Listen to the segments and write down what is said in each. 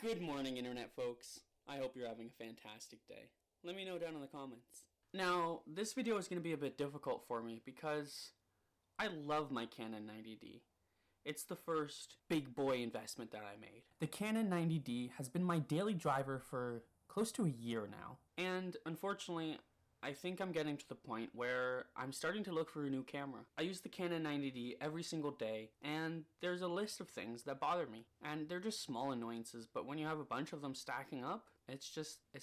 Good morning, internet folks. I hope you're having a fantastic day. Let me know down in the comments. Now, this video is going to be a bit difficult for me because I love my Canon 90D. It's the first big boy investment that I made. The Canon 90D has been my daily driver for close to a year now. And unfortunately, I think I'm getting to the point where I'm starting to look for a new camera. I use the Canon 90D every single day, and there's a list of things that bother me. And they're just small annoyances, but when you have a bunch of them stacking up, it's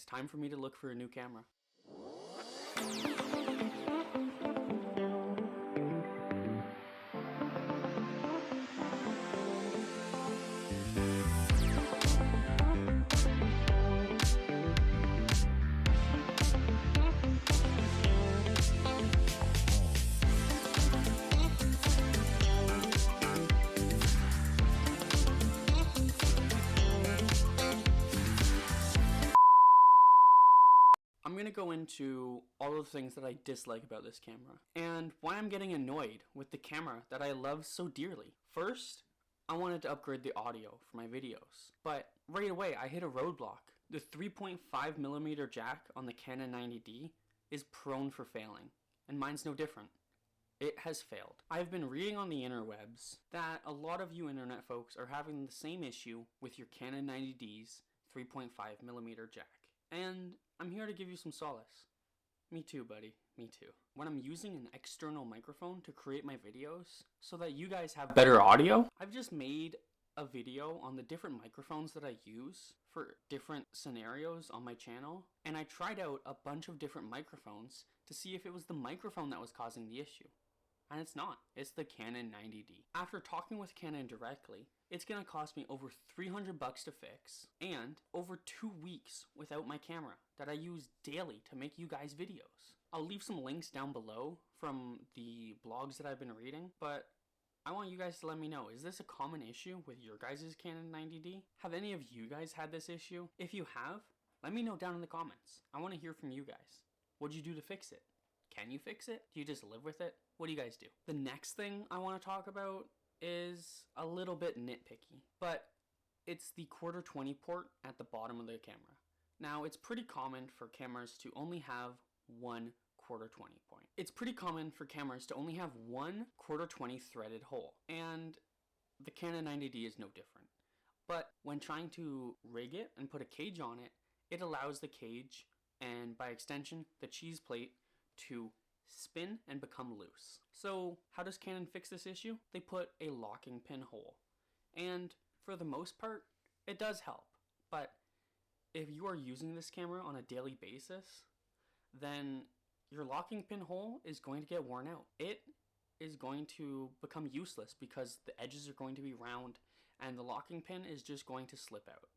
time for me to look for a new camera. I'm going to go into all of the things that I dislike about this camera and why I'm getting annoyed with the camera that I love so dearly. First, I wanted to upgrade the audio for my videos, but right away I hit a roadblock. The 3.5mm jack on the Canon 90D is prone for failing, and mine's no different. It has failed. I've been reading on the interwebs that a lot of you internet folks are having the same issue with your Canon 90D's 3.5mm jack. And I'm here to give you some solace. Me too, buddy. Me too. When I'm using an external microphone to create my videos so that you guys have better audio, I've just made a video on the different microphones that I use for different scenarios on my channel. And I tried out a bunch of different microphones to see if it was the microphone that was causing the issue. And it's not. It's the Canon 90D. After talking with Canon directly, it's gonna cost me over $300 to fix and over 2 weeks without my camera that I use daily to make you guys videos. I'll leave some links down below from the blogs that I've been reading, but I want you guys to let me know, is this a common issue with your guys' Canon 90D? Have any of you guys had this issue? If you have, let me know down in the comments. I want to hear from you guys. What'd you do to fix it? Can you fix it? Do you just live with it? What do you guys do? The next thing I want to talk about is a little bit nitpicky, but it's the Q20 port at the bottom of the camera. Now, it's pretty common for cameras to only have one Q20 point. It's pretty common for cameras to only have one Q20 threaded hole, and the Canon 90D is no different. But when trying to rig it and put a cage on it, it allows the cage, and by extension, the cheese plate, to spin and become loose. So how does Canon fix this issue? They put a locking pin hole. And for the most part, it does help. But if you are using this camera on a daily basis, then your locking pin hole is going to get worn out. It is going to become useless because the edges are going to be round and the locking pin is just going to slip out.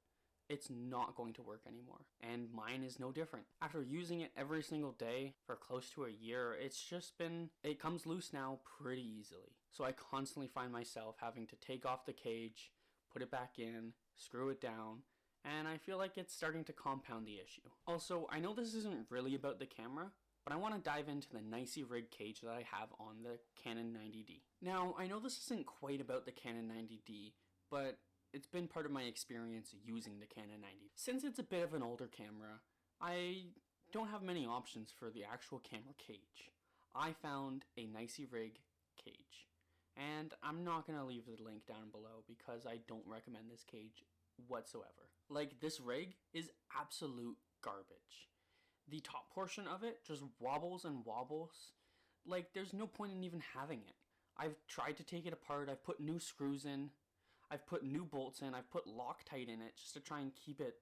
It's not going to work anymore, and mine is no different. After using it every single day for close to a year, it comes loose now pretty easily. So I constantly find myself having to take off the cage, put it back in, screw it down, and I feel like it's starting to compound the issue. Also, I know this isn't really about the camera, but I want to dive into the nicey rig cage that I have on the Canon 90D. Now, I know this isn't quite about the Canon 90D, but it's been part of my experience using the Canon 90D. Since it's a bit of an older camera, I don't have many options for the actual camera cage. I found a nicey rig cage, and I'm not going to leave the link down below because I don't recommend this cage whatsoever. Like, this rig is absolute garbage. The top portion of it just wobbles and wobbles. Like, there's no point in even having it. I've tried to take it apart, I've put new screws in, I've put new bolts in, I've put Loctite in it just to try and keep it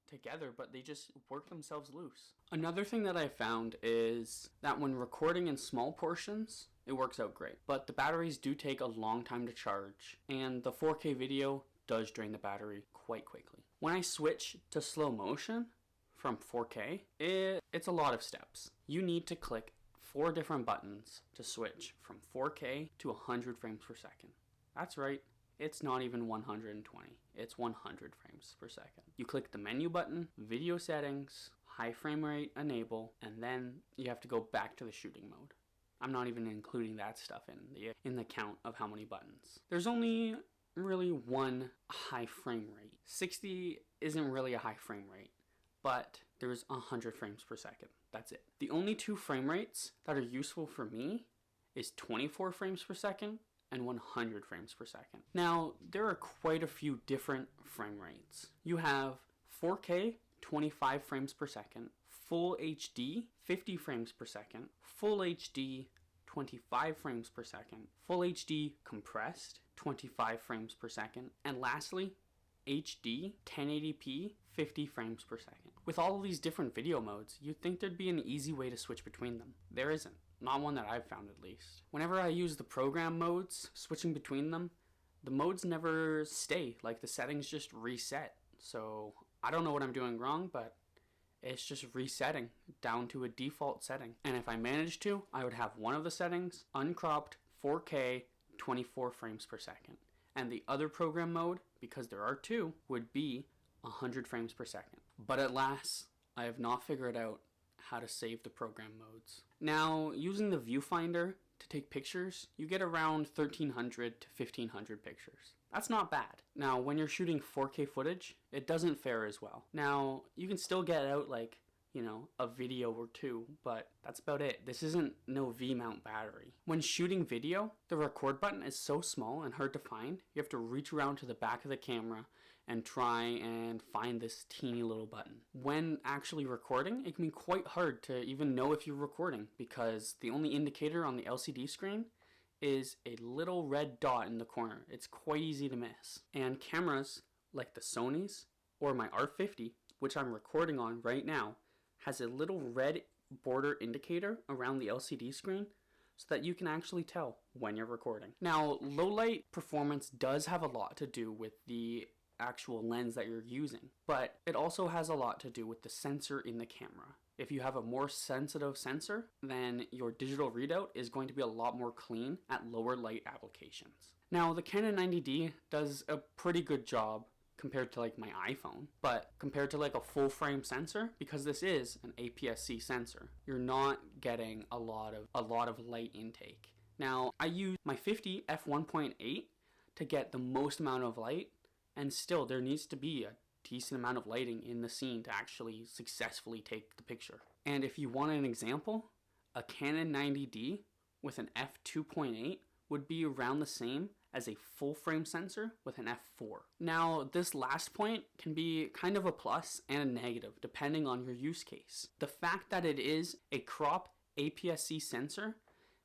together, but they just work themselves loose. Another thing that I found is that when recording in small portions, it works out great. But the batteries do take a long time to charge, and the 4K video does drain the battery quite quickly. When I switch to slow motion from 4K, it's a lot of steps. You need to click 4 different buttons to switch from 4K to 100 frames per second. That's right. It's not even 120, it's 100 frames per second. You click the menu button, video settings, high frame rate enable, and then you have to go back to the shooting mode. I'm not even including that stuff in the count of how many buttons. There's only really one high frame rate. 60 isn't really a high frame rate, but there's 100 frames per second. That's it. The only two frame rates that are useful for me is 24 frames per second and 100 frames per second. Now, there are quite a few different frame rates. You have 4K, 25 frames per second, Full HD, 50 frames per second, Full HD, 25 frames per second, Full HD compressed, 25 frames per second, and lastly, HD, 1080p, 50 frames per second. With all of these different video modes, you'd think there'd be an easy way to switch between them. There isn't. Not one that I've found at least. Whenever I use the program modes, switching between them, the modes never stay, like the settings just reset. So I don't know what I'm doing wrong, but it's just resetting down to a default setting. And if I managed to, I would have one of the settings uncropped 4K 24 frames per second. And the other program mode, because there are two, would be 100 frames per second. But at last, I have not figured out how to save the program modes. Now, using the viewfinder to take pictures, you get around 1300 to 1500 pictures. That's not bad. Now, when you're shooting 4K footage, it doesn't fare as well. Now, you can still get out like, a video or two, but that's about it. This isn't no V-mount battery. When shooting video, the record button is so small and hard to find, you have to reach around to the back of the camera and try and find this teeny little button. When actually recording, it can be quite hard to even know if you're recording because the only indicator on the LCD screen is a little red dot in the corner. It's quite easy to miss. And cameras like the Sony's or my R50, which I'm recording on right now, has a little red border indicator around the LCD screen so that you can actually tell when you're recording. Now, low light performance does have a lot to do with the actual lens that you're using, but it also has a lot to do with the sensor in the camera. If you have a more sensitive sensor, then your digital readout is going to be a lot more clean at lower light applications. Now, the Canon 90D does a pretty good job compared to like my iPhone, but compared to like a full frame sensor, because this is an APS-C sensor, you're not getting a lot of light intake. Now, I use my 50 f1.8 to get the most amount of light, and still there needs to be a decent amount of lighting in the scene to actually successfully take the picture. And if you want an example, a Canon 90D with an f2.8 would be around the same as a full frame sensor with an f4. Now, this last point can be kind of a plus and a negative depending on your use case. The fact that it is a crop APS-C sensor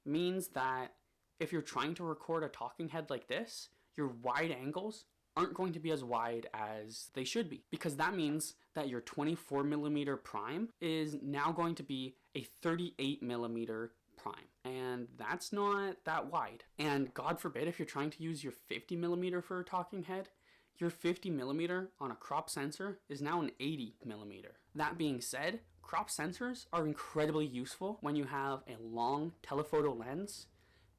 means that if you're trying to record a talking head like this, your wide angles aren't going to be as wide as they should be, because that means that your 24mm prime is now going to be a 38mm prime, and that's not that wide. And God forbid if you're trying to use your 50mm for a talking head, your 50mm on a crop sensor is now an 80mm. That being said, crop sensors are incredibly useful when you have a long telephoto lens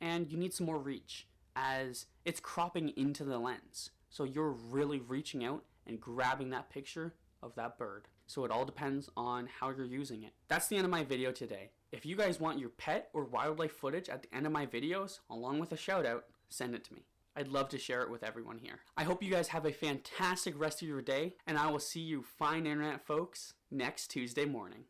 and you need some more reach, as it's cropping into the lens. So you're really reaching out and grabbing that picture of that bird. So it all depends on how you're using it. That's the end of my video today. If you guys want your pet or wildlife footage at the end of my videos, along with a shout out, send it to me. I'd love to share it with everyone here. I hope you guys have a fantastic rest of your day, and I will see you fine internet folks next Tuesday morning.